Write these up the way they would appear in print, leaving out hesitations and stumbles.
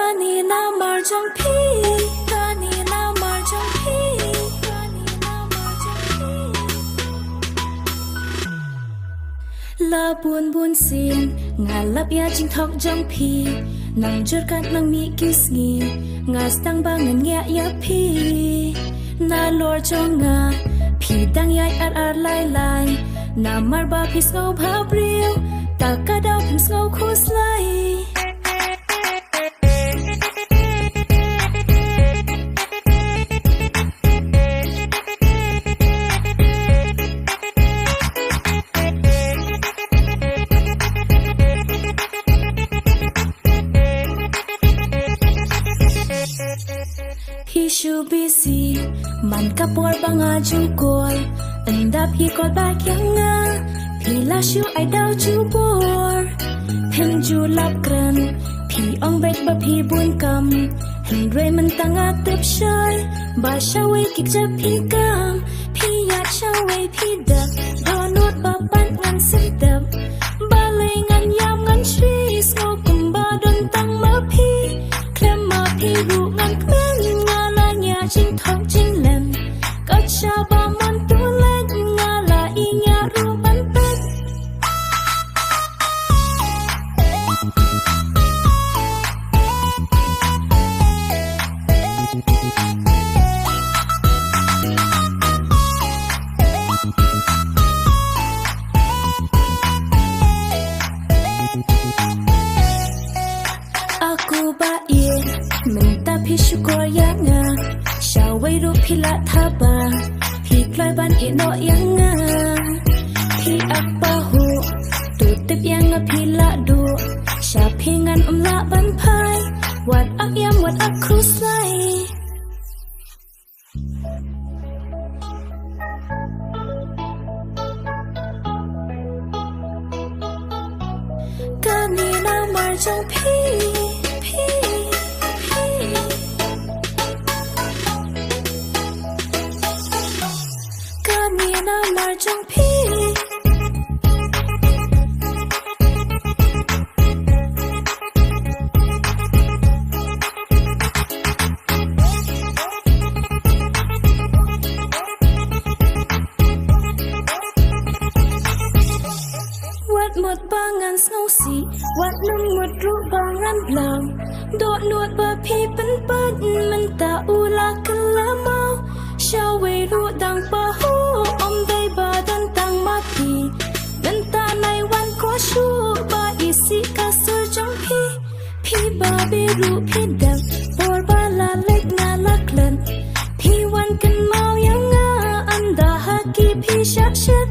Kani na marjong pi, kani na marjong pi, kani na marjong pi. La buồn buồn xin, ngà lap ya chinh thok jong pi, nang jur kat nang mi kis ngi, ngà stang bang ngan ya ya pi. Na lor jong ngà, pi dang yai ar lai lai, na mar ba pi skau bha briu, ta ka dau pim skau khus lai. Hishu busy, man kapor banga jukol, endap hi kol bak yang nga, pila shu ai dau chu bor, pen ju lap kran, pi ong bet ba pi bun kam, hen rei man tanga tep shai, ba shawai kik jap pi kam, pi yat shawai pi dak, donut ba pan ngan sedap, ba lei ngan yam ngan shri, sko kumba don tang ma pi, klem ma pi ru ngan kmen. Chinh thok chinh lem, cất cha ba món tu lên nga là y nhà ru bắn tết. Aku ba yên, mình ta phi syukur ya nga. Shawai ru pila thaba, pi klai ban ino yang nga, pi apa hu, tu tip yang nga pila du, sha pingan la ban pai, wat ak yam wat ak kruslai. Kani na marjong pi. Marjong pi. Wat một bangan snow si, wat nung một ru bangan blang, dot nuot ba pi pen pat man ta ula kelamau, shawai ru dang pa hu. Badan tang mati, ganta nai wan ko shu ba isi kasur jong pi, pi ba biru pi dam, por ba la lek na laklan, pi wan kan mau yang nga anda haki pi shak shat,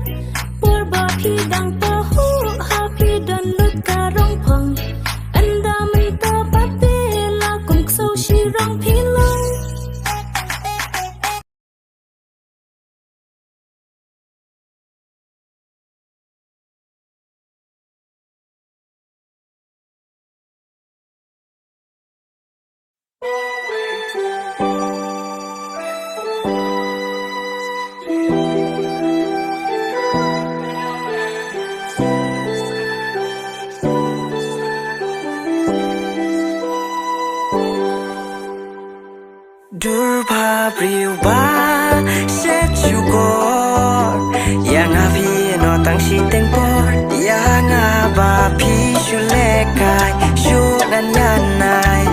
por ba pi dang pa hu ha pi dan lut karong pang, anda menta ba pe la kum so shi rong pi lang. Durba briuba set chugor yang avi no tang si tengpor yang aba pi shulekai shugan yanai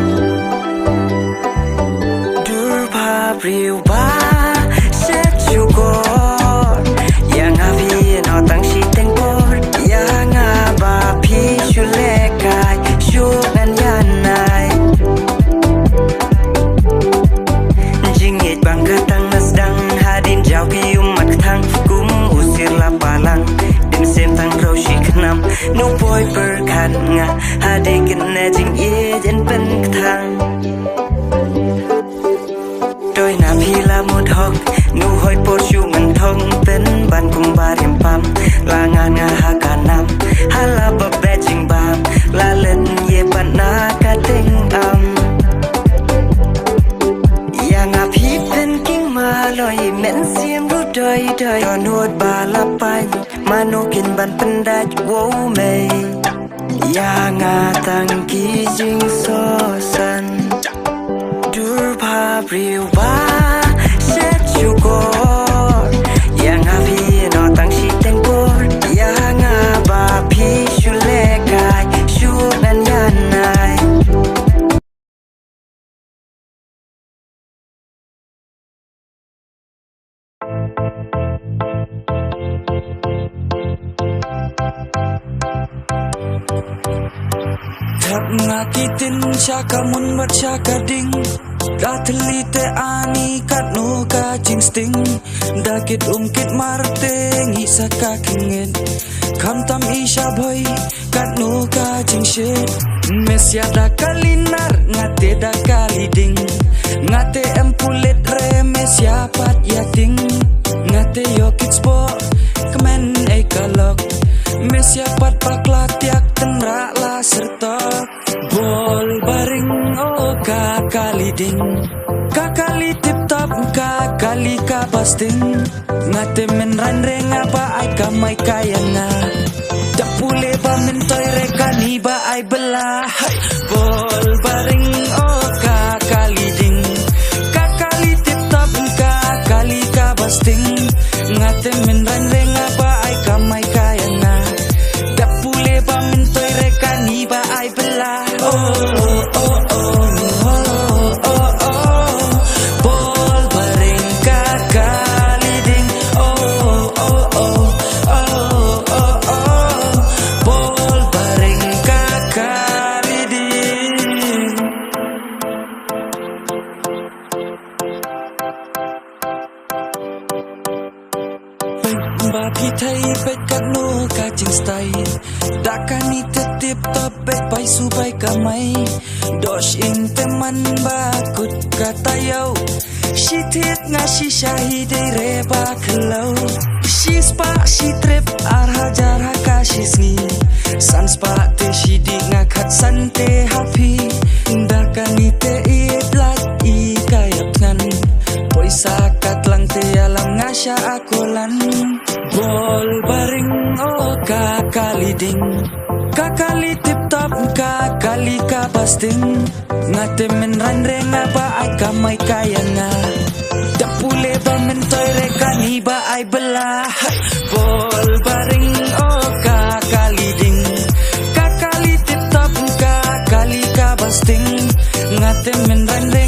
Durba briuba set chugor yang avi no tang si tengpor yang aba pi shulekai shugan yanai Bangga tang nasdang hadin jauh pium maktang kum usir lapalang dim sem tang roshi khnam no boy berkan nga hadikin najing ye jen pen ktang Doi na pila mut hok nu hoi por shu man thong pen ban kum barim pam la nga nga hakanam hala ba bejing bam la len ye ban na ka ting am Loi men sim ru doi doi Donut ba la pai Manu kin ban pendaj wow mei yang atang kijing sosan dur pabriu ba set syukur yang api no tang si tengkor yang aba pi syulekai syunan yanai Hak ngakitin syaka mun mat syaka ding Da telite ani kat no ka jing sting Dakit ungkit marteng isa ka kingin Kam tam isya boy kat no ka jing shit Mesya da kalinar ngate da kali ding Ngate empulet re mesya pat yating Ngate yokit spo kemen kalok Mesya pat paklak tiak tenrak la serta Bol baring kakali ding Kakali tip top kakali kabasting Ngate men ranreng apa ay kamay kaya nga Dapule ba mentoy rekani ba ay belah Bol baring kakali ding Kakali tip top kakali kabasting Ngate men ranreng apa ay kamay kaya nga Dapule ba mentoy rekani ba ay belah Bapi thay bet kat no kacing style Dakani tetip top bet pai subai kamai Dosh in teman bakut kata yau She tit ngasi syahide reba kelau She spa she trip arhajar hakashisni San spa te she dik ngakat sante happy Dakani te idlat I kayap ngan Poisa kat lang te alam ngasya akolan Bol baring kakali ding Kakali tip top kakali kabasting Ngate men ranreng ba ay kamay kaya nga Dapule ba mentoy rekani ba ay belah Bol baring kakali ding Kakali tip top kakali kabasting Ngate men ranreng